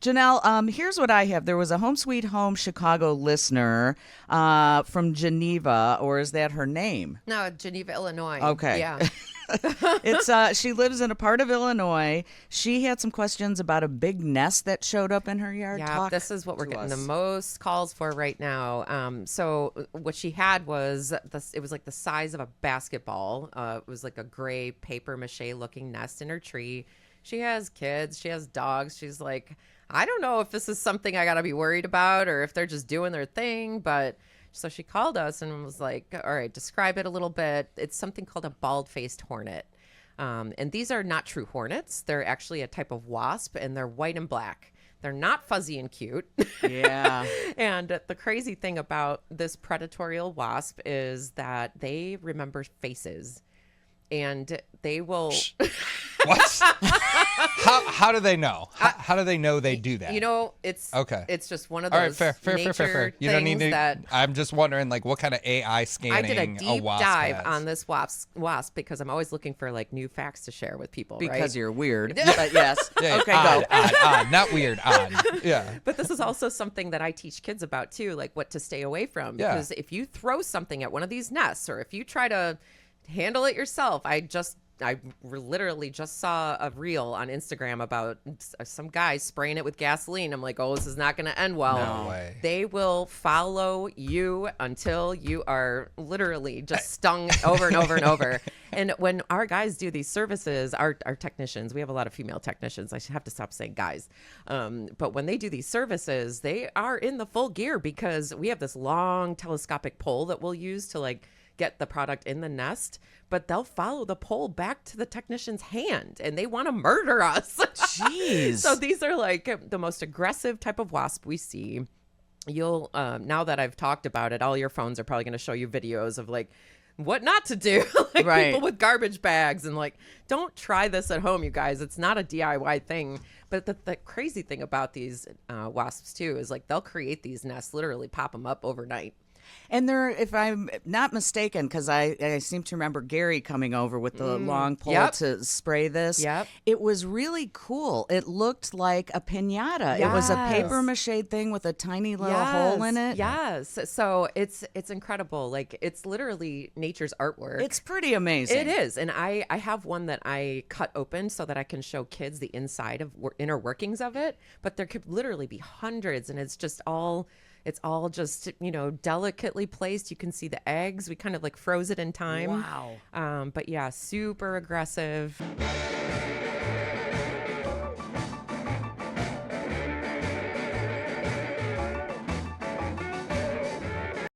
Janelle, here's what I have. There was a Home Sweet Home Chicago listener from Geneva, or is that her name? No, Geneva, Illinois. Okay. Yeah. It's she lives in a part of Illinois. She had some questions about a big nest that showed up in her yard. Yeah, this is what we're getting the most calls for right now. So what she had was it was like the size of a basketball. It was like a gray paper mache looking nest in her tree. She has kids. She has dogs. She's like, I don't know if this is something I got to be worried about or if they're just doing their thing. But so she called us and was like, all right, describe it a little bit. It's something called a bald-faced hornet. And these are not true hornets. They're actually a type of wasp, and they're white and black. They're not fuzzy and cute. Yeah. And the crazy thing about this predatorial wasp is that they remember faces. And they will... What? How do they know? How do they know they do that? You know, it's okay. It's just one of those fair. You don't need to. I'm just wondering, like, what kind of AI scanning I did a deep wasp dive has. on this wasp because I'm always looking for like new facts to share with people. Because right? you're weird. But yes. Yeah, okay, odd, go. Odd, not weird. Odd. Yeah. But this is also something that I teach kids about too, like what to stay away from. Because if you throw something at one of these nests, or if you try to handle it yourself, I literally just saw a reel on Instagram about some guy spraying it with gasoline. I'm like, oh, this is not going to end well. No way. They will follow you until you are literally just stung over and over and over. And when our guys do these services, our technicians, we have a lot of female technicians. I should have to stop saying guys. But when they do these services, they are in the full gear because we have this long telescopic pole that we'll use to like get the product in the nest, but they'll follow the pole back to the technician's hand and they want to murder us. Jeez. So these are like the most aggressive type of wasp we see. You'll, now that I've talked about it, all your phones are probably going to show you videos of like what not to do. Like right. People with garbage bags and like, don't try this at home, you guys. It's not a DIY thing. But the crazy thing about these wasps too is like they'll create these nests, literally pop them up overnight. And they're, if I'm not mistaken, because I seem to remember Gary coming over with the long pole to spray this. Yep. It was really cool. It looked like a piñata. It was a paper mache thing with a tiny little hole in it. Yes. So it's incredible. Like it's literally nature's artwork. It's pretty amazing. It is. And I have one that I cut open so that I can show kids the inside of inner workings of it. But there could literally be hundreds, and it's all just, delicately placed. You can see the eggs. We kind of like froze it in time. Wow. But yeah, super aggressive.